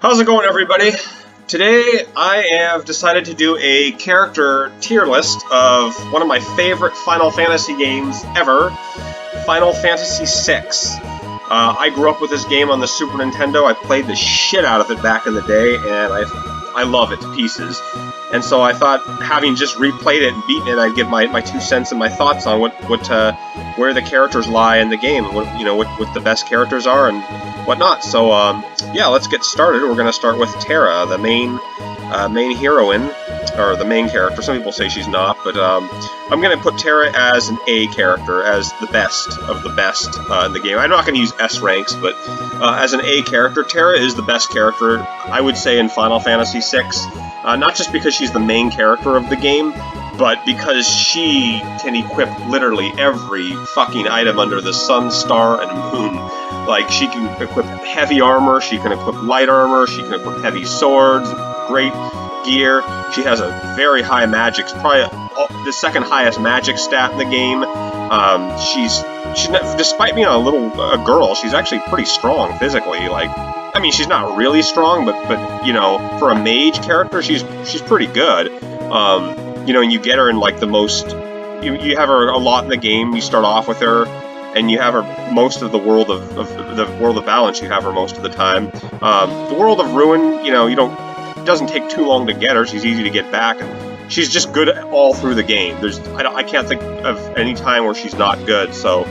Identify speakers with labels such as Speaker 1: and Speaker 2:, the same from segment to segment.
Speaker 1: How's it going, everybody? Today I have decided to do a character tier list of one of my favorite Final Fantasy games ever, Final Fantasy VI. I grew up with this game on the Super Nintendo. I played the shit out of it back in the day, and I love it to pieces. And so I thought, having just replayed it and beaten it, I'd give my 2 cents and my thoughts on where the characters lie in the game, and what the best characters are and whatnot. So yeah, let's get started. We're gonna start with Terra, the main heroine, or the main character. Some people say she's not, but I'm gonna put Terra as an A character, as the best of the best in the game. I'm not gonna use S ranks, but as an A character, Terra is the best character, I would say, in Final Fantasy VI. Not just because she's the main character of the game, but because she can equip literally every fucking item under the sun, star, and moon. Like, she can equip heavy armor, she can equip light armor, she can equip heavy swords, great gear. She has a very high magic, probably the second highest magic stat in the game. She's despite being a girl, she's actually pretty strong physically. Like, I mean, she's not really strong, but you know, for a mage character, she's pretty good. You know, and you get her in like the most. You have her a lot in the game. You start off with her, and you have her most of the world of the world of balance. You have her most of the time. The world of ruin, you know, it doesn't take too long to get her. She's easy to get back, and she's just good all through the game. I can't think of any time where she's not good. So,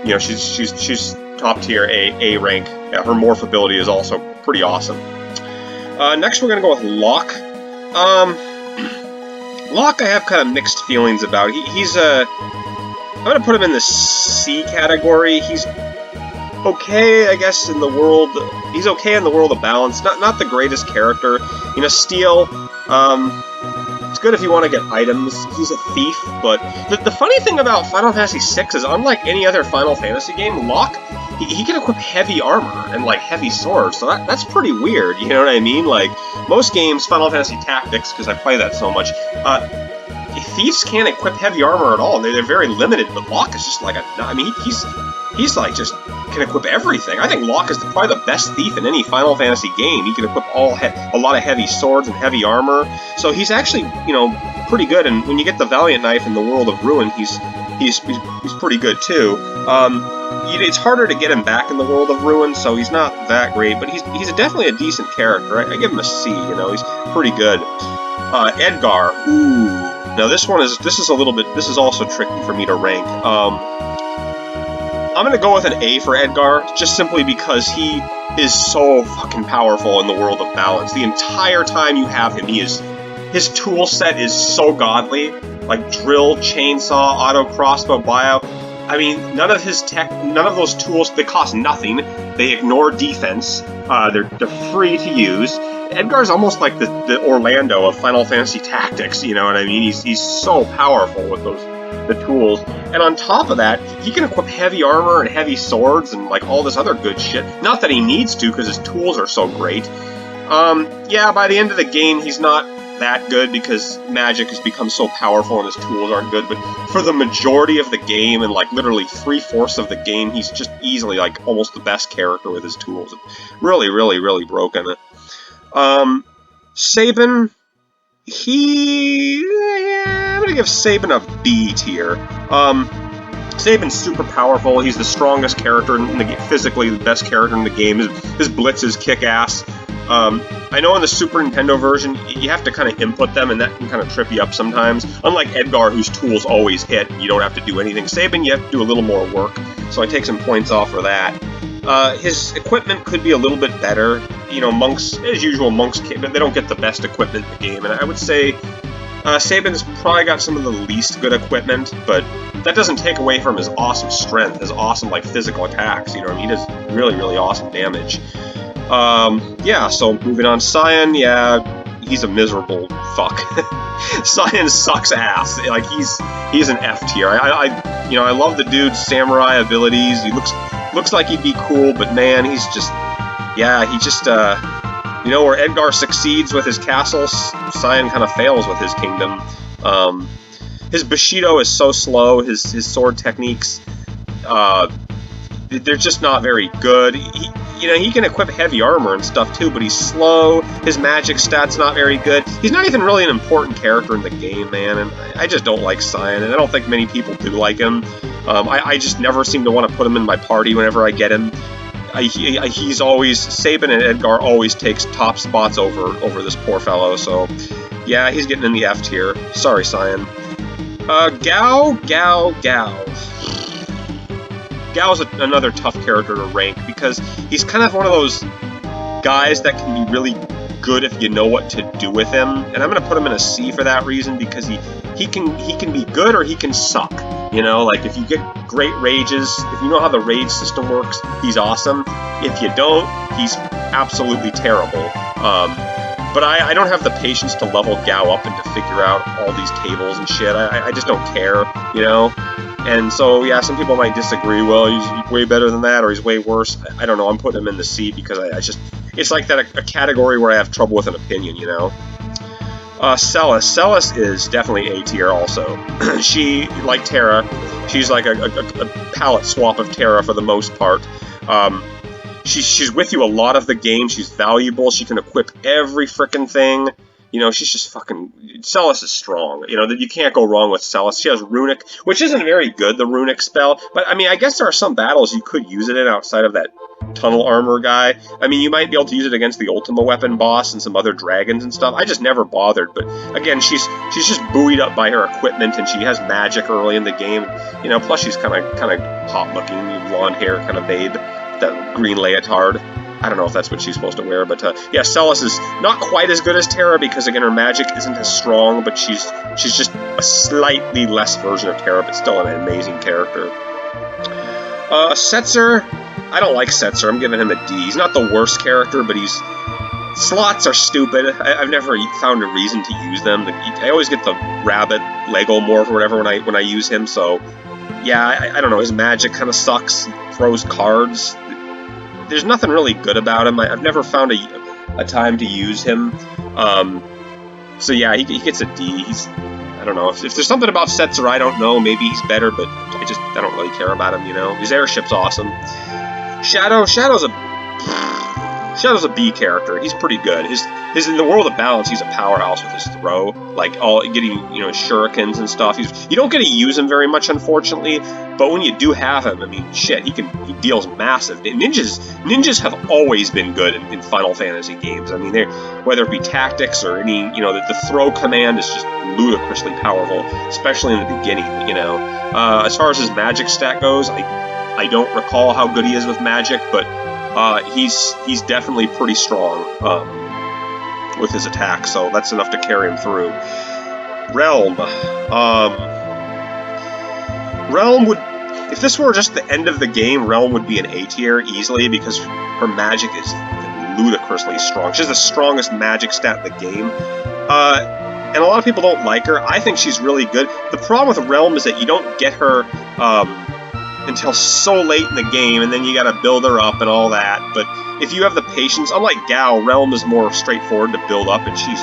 Speaker 1: you know, she's top tier A rank. Yeah, her morph ability is also pretty awesome. Next, we're gonna go with Locke. Locke, I have kind of mixed feelings about. I'm gonna put him in the C category. He's okay, I guess, in the world. He's okay in the world of balance. Not the greatest character. You know, Steel. It's good if you want to get items. He's a thief, but the funny thing about Final Fantasy VI is, unlike any other Final Fantasy game, Locke, he can equip heavy armor and, like, heavy swords, so that's pretty weird, you know what I mean? Like, most games, Final Fantasy Tactics, because I play that so much, thieves can't equip heavy armor at all. They're very limited, but Locke is just like I mean, he's like, just can equip everything. I think Locke is probably the best thief in any Final Fantasy game. He can equip a lot of heavy swords and heavy armor, so he's actually, you know, pretty good. And when you get the Valiant Knife in the World of Ruin, he's pretty good too. It's harder to get him back in the World of Ruin, so he's not that great, but he's definitely a decent character. I give him a C. You know, he's pretty good. Edgar. Ooh. Now this is also tricky for me to rank. I'm gonna go with an A for Edgar, just simply because he is so fucking powerful in the world of balance. The entire time you have him, his tool set is so godly. Like drill, chainsaw, auto crossbow, bio. I mean, none of those tools, they cost nothing. They ignore defense. They're free to use. Edgar's almost like the Orlando of Final Fantasy Tactics, you know what I mean? He's so powerful with the tools. And on top of that, he can equip heavy armor and heavy swords and like all this other good shit. Not that he needs to, because his tools are so great. Yeah, by the end of the game, he's not that good because magic has become so powerful and his tools aren't good, but for the majority of the game, and like literally 3/4 of the game, he's just easily like almost the best character with his tools. Really, really, really broken. Sabin, I'm gonna give Sabin a B tier. Sabin's super powerful. He's the strongest character in the game, physically the best character in the game. His blitzes kick ass. I know in the Super Nintendo version, you have to kind of input them, and that can kind of trip you up sometimes. Unlike Edgar, whose tools always hit, you don't have to do anything. Sabin, you have to do a little more work, so I take some points off for that. His equipment could be a little bit better. You know, monks, as usual, they don't get the best equipment in the game, and I would say Sabin's probably got some of the least good equipment, but that doesn't take away from his awesome strength, his awesome, like, physical attacks, you know what I mean? He does really, really awesome damage. Yeah, so moving on, Cyan, yeah, he's a miserable fuck. Cyan sucks ass. Like, he's an F tier. I love the dude's samurai abilities. He looks like he'd be cool, but man, he's just, yeah, you know, where Edgar succeeds with his castles, Cyan kind of fails with his kingdom. His Bushido is so slow, his sword techniques, they're just not very good. He can equip heavy armor and stuff too, but he's slow. His magic stat's not very good. He's not even really an important character in the game, man, and I just don't like Cyan, and I don't think many people do like him. I just never seem to want to put him in my party whenever I get him. He's always, Sabin and Edgar always takes top spots over this poor fellow, so yeah, he's getting in the F tier. Sorry, Cyan. Gao. Gao's another tough character to rank because he's kind of one of those guys that can be really good if you know what to do with him, and I'm gonna put him in a C for that reason because he can be good or he can suck. Like if you get great rages, if you know how the rage system works, he's awesome. If you don't, he's absolutely terrible. But I don't have the patience to level Gao up and to figure out all these tables and shit. I just don't care, And so, yeah, some people might disagree. Well, he's way better than that, or he's way worse. I don't know. I'm putting him in the C because it's like that a category where I have trouble with an opinion, Celes is definitely A tier also. She, like Terra, she's like a palette swap of Terra for the most part. She's with you a lot of the game. She's valuable. She can equip every frickin' thing. She's just fucking... Celes is strong. You can't go wrong with Celes. She has Runic, which isn't very good, the Runic spell. But, I guess there are some battles you could use it in outside of that tunnel armor guy. You might be able to use it against the Ultima weapon boss and some other dragons and stuff. I just never bothered. But, again, she's just buoyed up by her equipment, and she has magic early in the game. Plus she's kind of hot-looking, blonde hair kind of babe. That green leotard. I don't know if that's what she's supposed to wear, but yeah, Celes is not quite as good as Terra because, again, her magic isn't as strong, but she's just a slightly less version of Terra, but still an amazing character. Setzer, I don't like Setzer. I'm giving him a D. He's not the worst character, but slots are stupid. I've never found a reason to use them. I always get the rabbit Lego morph or whatever when I use him, so yeah, I don't know. His magic kind of sucks. He throws cards. There's nothing really good about him. I've never found a time to use him. So yeah, he gets a D. I don't know. If there's something about Setzer I don't know, maybe he's better, but I don't really care about him, His airship's awesome. Shadow's a B character. He's pretty good. His in the world of balance, he's a powerhouse with his throw, like getting shurikens and stuff. You don't get to use him very much, unfortunately. But when you do have him, shit, he deals massive. Ninjas have always been good in Final Fantasy games. Whether it be tactics or any, the throw command is just ludicrously powerful, especially in the beginning. As far as his magic stat goes, I don't recall how good he is with magic, but he's definitely pretty strong with his attack, so that's enough to carry him through. Relm. Relm would... If this were just the end of the game, Relm would be an A tier easily because her magic is ludicrously strong. She has the strongest magic stat in the game. And a lot of people don't like her. I think she's really good. The problem with Relm is that you don't get her until so late in the game, and then you gotta build her up and all that. But if you have the patience, unlike Gao, Relm is more straightforward to build up, and she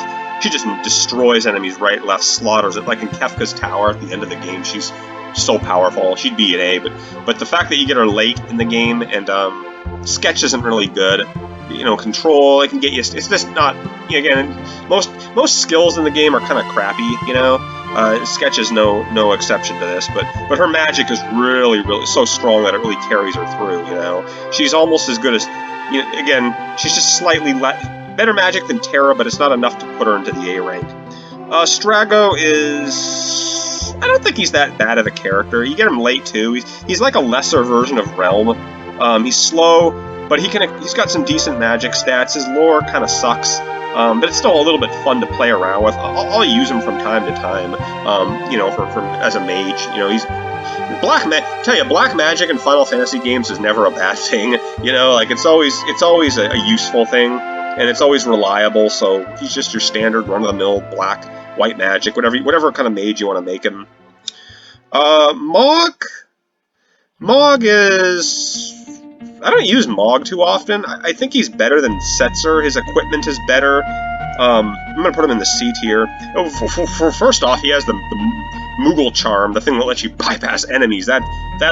Speaker 1: just destroys enemies right, left, slaughters it. Like in Kefka's Tower at the end of the game, she's so powerful. She'd be an A, but the fact that you get her late in the game, and Sketch isn't really good. Control, it can get you... It's just not... Again, most skills in the game are kind of crappy, Sketch is no exception to this, but her magic is really so strong that it really carries her through, She's almost as good as... Again, she's just slightly better magic than Terra, but it's not enough to put her into the A rank. Strago is... I don't think he's that bad of a character. You get him late, too. He's like a lesser version of Relm. He's slow, but he's got some decent magic stats. His lore kind of sucks, but it's still a little bit fun to play around with. I'll use him from time to time, for as a mage. He's black magic in Final Fantasy games is never a bad thing. It's always a useful thing, and it's always reliable. So he's just your standard run-of-the-mill white magic, whatever kind of mage you want to make him. Mog is... I don't use Mog too often. I think he's better than Setzer. His equipment is better. I'm going to put him in the C tier. First off, he has the Moogle Charm, the thing that lets you bypass enemies, that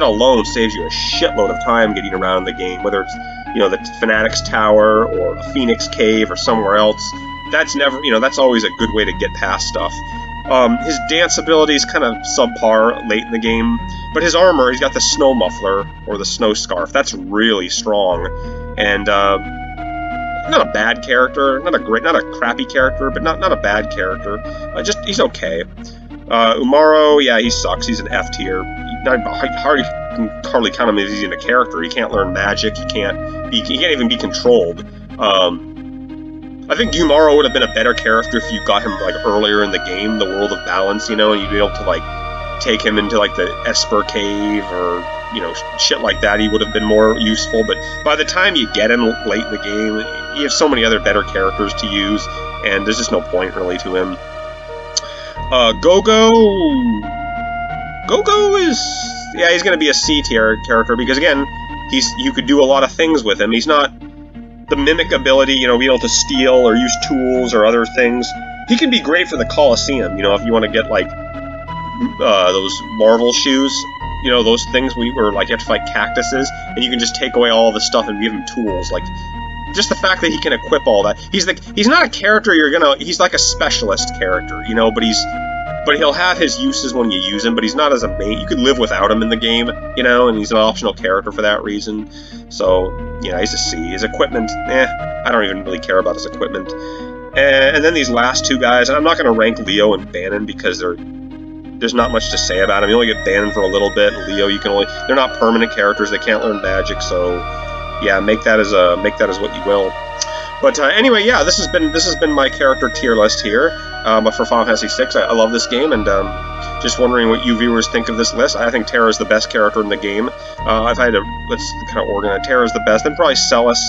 Speaker 1: alone saves you a shitload of time getting around the game, whether it's, the Fanatic's Tower or a Phoenix Cave or somewhere else. That's never, that's always a good way to get past stuff. His dance ability is kind of subpar late in the game, but his armor, he's got the Snow Muffler, or the Snow Scarf, that's really strong, and, not a bad character, not a crappy character, but not a bad character. He's okay. Umaro, yeah, he sucks. He's an F tier. Hardly count him as he's in a character. He can't learn magic. He can't even be controlled. I think Umaro would have been a better character if you got him like earlier in the game, the World of Balance, and you'd be able to like take him into like the Esper Cave or shit like that. He would have been more useful. But by the time you get him late in the game, you have so many other better characters to use, and there's just no point really to him. Gogo is, yeah, he's going to be a C tier character because again, you could do a lot of things with him. He's not the mimic ability, be able to steal or use tools or other things. He can be great for the Colosseum, if you want to get like those Marvel shoes, those things where like you have to fight cactuses, and you can just take away all the stuff and give him tools. Like, just the fact that he can equip all that. He's not a character he's like a specialist character, but he'll have his uses when you use him, but he's not as a main. You could live without him in the game, and he's an optional character for that reason. So, yeah, he's a C. His equipment, I don't even really care about his equipment. And then these last two guys, I'm not going to rank Leo and Bannon because there's not much to say about him. You only get Bannon for a little bit, and Leo they're not permanent characters. They can't learn magic, so yeah, make that as what you will. But anyway, yeah, this has been my character tier list here for Final Fantasy VI. I love this game, and just wondering what you viewers think of this list. I think Terra is the best character in the game. Let's kind of organize. Terra is the best, then probably Celes,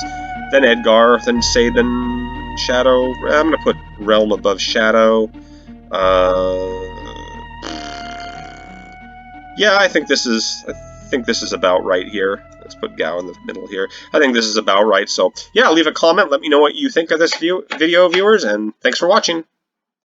Speaker 1: then Edgar, then Sabin, Shadow. I'm gonna put Relm above Shadow. Yeah, I think this is about right here. Let's put Gao in the middle here. I think this is about right. So, yeah, leave a comment. Let me know what you think of this video, viewers, and thanks for watching.